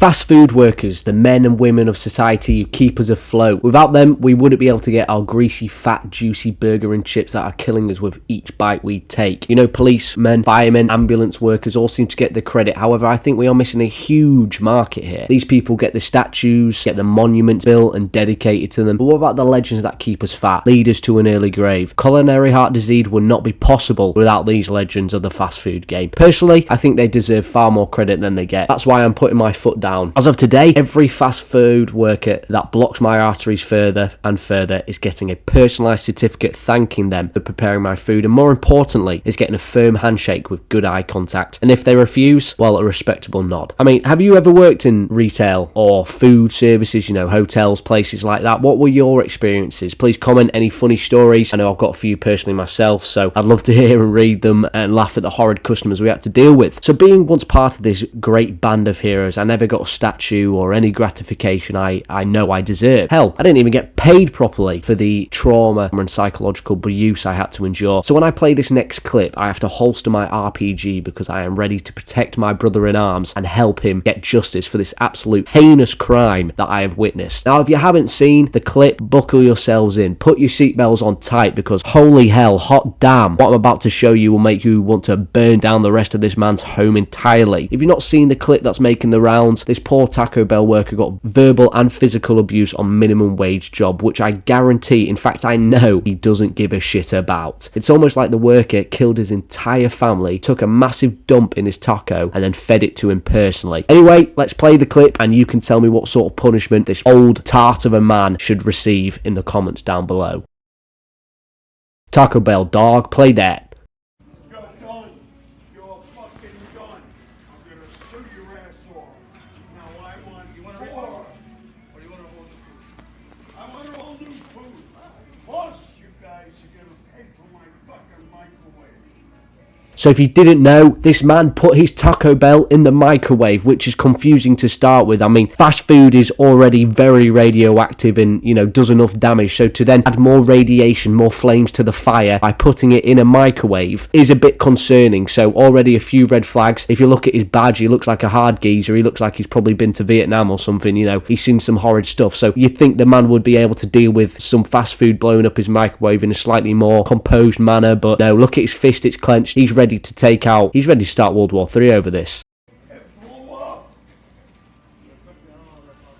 Fast food workers, the men and women of society who keep us afloat. Without them, we wouldn't be able to get our greasy, fat, juicy burger and chips that are killing us with each bite we take. You know, policemen, firemen, ambulance workers all seem to get the credit. However, I think we are missing a huge market here. These people get the statues, get the monuments built and dedicated to them. But what about the legends that keep us fat, lead us to an early grave? Coronary heart disease would not be possible without these legends of the fast food game. Personally, I think they deserve far more credit than they get. That's why I'm putting my foot down. As of today, every fast food worker that blocks my arteries further and further is getting a personalised certificate thanking them for preparing my food, and more importantly, is getting a firm handshake with good eye contact. And if they refuse, well, a respectable nod. I mean, have you ever worked in retail or food services, you know, hotels, places like that? What were your experiences? Please comment any funny stories. I know I've got a few personally myself, so I'd love to hear and read them and laugh at the horrid customers we had to deal with. So being once part of this great band of heroes, I never got a statue or any gratification I know I deserve. Hell, I didn't even get paid properly for the trauma and psychological abuse I had to endure. So when I play this next clip, I have to holster my RPG because I am ready to protect my brother in arms and help him get justice for this absolute heinous crime that I have witnessed. Now, if you haven't seen the clip, buckle yourselves in, put your seatbelts on tight, because holy hell, hot damn, what I'm about to show you will make you want to burn down the rest of this man's home entirely. If you've not seen the clip that's making the rounds, this poor Taco Bell worker got verbal and physical abuse on minimum wage job, which I guarantee, in fact I know, he doesn't give a shit about. It's almost like the worker killed his entire family, took a massive dump in his taco and then fed it to him personally. Anyway, let's play the clip and you can tell me what sort of punishment this old tart of a man should receive in the comments down below. Taco Bell dog, play that. So if you didn't know, this man put his Taco Bell in the microwave, which is confusing to start with. I mean, fast food is already very radioactive and, you know, does enough damage. So to then add more radiation, more flames to the fire by putting it in a microwave is a bit concerning. So already a few red flags. If you look at his badge, he looks like a hard geezer. He looks like he's probably been to Vietnam or something, you know. He's seen some horrid stuff. So you'd think the man would be able to deal with some fast food blowing up his microwave in a slightly more composed manner. But no, look at his fist, it's clenched. He's ready to take out, he's ready to start World War III over this. It blew up.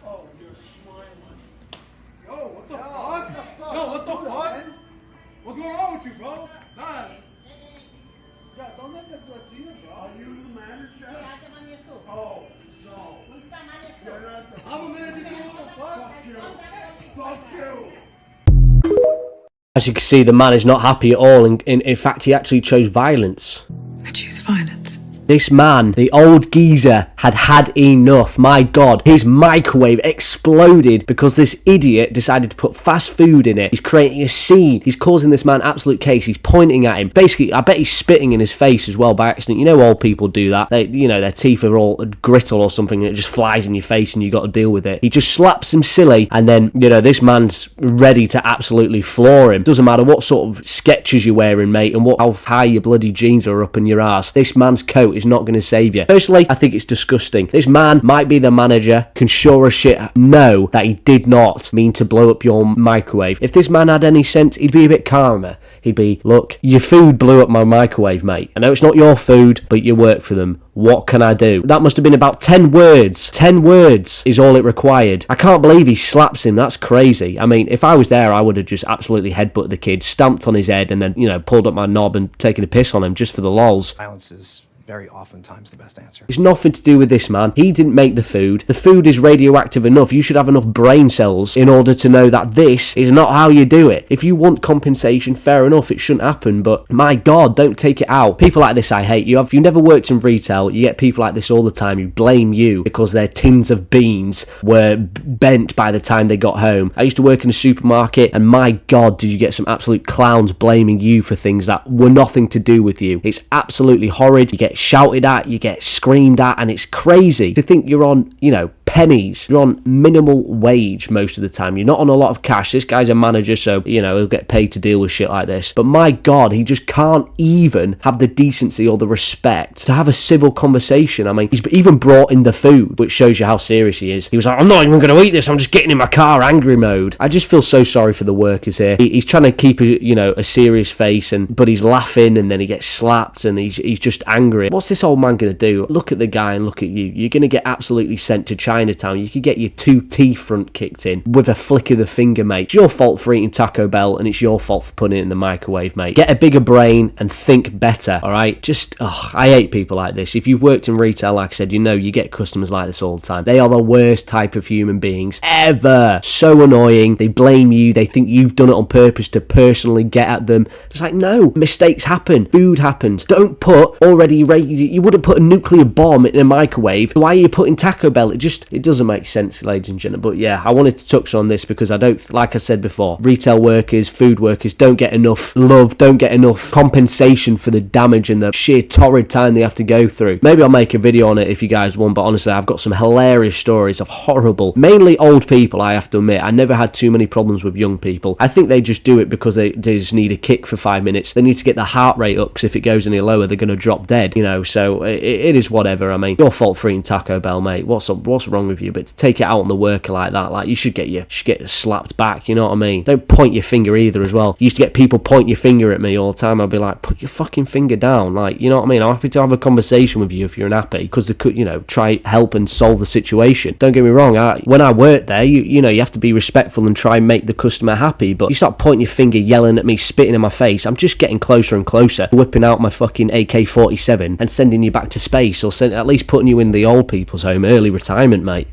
Oh, you're smiling. Yo, what the fuck? Yo, what the fuck? What's going on with you, bro? Nah. Are you the manager? Oh, so. You're not the... I'm a manager too. What? Fuck you. Fuck you. As you can see, the man is not happy at all, and in fact he actually chose violence. I choose violence. This man, the old geezer, had enough. My God, his microwave exploded because this idiot decided to put fast food in it. He's creating a scene. He's causing this man absolute chaos. He's pointing at him. Basically, I bet he's spitting in his face as well by accident. You know, old people do that. They, you know, their teeth are all grittle or something, and it just flies in your face, and you got to deal with it. He just slaps him silly, and then, you know, this man's ready to absolutely floor him. Doesn't matter what sort of sketches you're wearing, mate, and how high your bloody jeans are up in your ass. This man's coat is not going to save you. Personally, I think it's disgusting. This man might be the manager, can sure as shit know that he did not mean to blow up your microwave. If this man had any sense, he'd be a bit calmer. He'd be, look, your food blew up my microwave, mate. I know it's not your food, but you work for them. What can I do? That must have been about 10 words. 10 words is all it required. I can't believe he slaps him. That's crazy. I mean, if I was there, I would have just absolutely headbutted the kid, stamped on his head, and then, you know, pulled up my knob and taken a piss on him just for the lols. Violence is very oftentimes the best answer. It's nothing to do with this man. He didn't make the food. The food is radioactive enough. You should have enough brain cells in order to know that this is not how you do it. If you want compensation, fair enough, it shouldn't happen, but my God, don't take it out. People like this I hate. If you never worked in retail, you get people like this all the time who blame you because their tins of beans were bent by the time they got home. I used to work in a supermarket, and my God, did you get some absolute clowns blaming you for things that were nothing to do with you. It's absolutely horrid. You get shouted at, you get screamed at, and it's crazy to think you're on, you know, pennies. You're on minimal wage most of the time. You're not on a lot of cash. This guy's a manager, so, you know, he'll get paid to deal with shit like this. But my God, he just can't even have the decency or the respect to have a civil conversation. I mean, he's even brought in the food, which shows you how serious he is. He was like, I'm not even going to eat this. I'm just getting in my car, angry mode. I just feel so sorry for the workers here. He's trying to keep a serious face, but he's laughing, and then he gets slapped, and he's just angry. What's this old man going to do? Look at the guy and look at you. You're going to get absolutely sent to Chinatown. You could get your 2 teeth front kicked in with a flick of the finger, mate. It's your fault for eating Taco Bell, and it's your fault for putting it in the microwave, mate. Get a bigger brain and think better, all right? I hate people like this. If you've worked in retail, like I said, you get customers like this all the time. They are the worst type of human beings ever. So annoying. They blame you. They think you've done it on purpose to personally get at them. It's like, no, mistakes happen. Food happens. Don't put you wouldn't put a nuclear bomb in a microwave. Why are you putting Taco Bell? It doesn't make sense, ladies and gentlemen. But yeah, I wanted to touch on this because like I said before, retail workers, food workers don't get enough love, don't get enough compensation for the damage and the sheer torrid time they have to go through. Maybe I'll make a video on it if you guys want, but honestly, I've got some hilarious stories of horrible, mainly old people, I have to admit. I never had too many problems with young people. I think they just do it because they just need a kick for 5 minutes. They need to get the heart rate up, because if it goes any lower, they're going to drop dead, so it is whatever. I mean, your fault for eating Taco Bell, mate. What's wrong with you? But to take it out on the worker like that, like, you should get slapped back, you know what I mean? Don't point your finger either as well. You used to get people point your finger at me all the time. I'd be like, put your fucking finger down, like, you know what I mean? I'm happy to have a conversation with you if you're unhappy, because they could, try help and solve the situation. Don't get me wrong, when I worked there, you have to be respectful and try and make the customer happy, but you start pointing your finger, yelling at me, spitting in my face, I'm just getting closer and closer, whipping out my fucking AK-47 and sending you back to space, or at least putting you in the old people's home, early retirement, mate.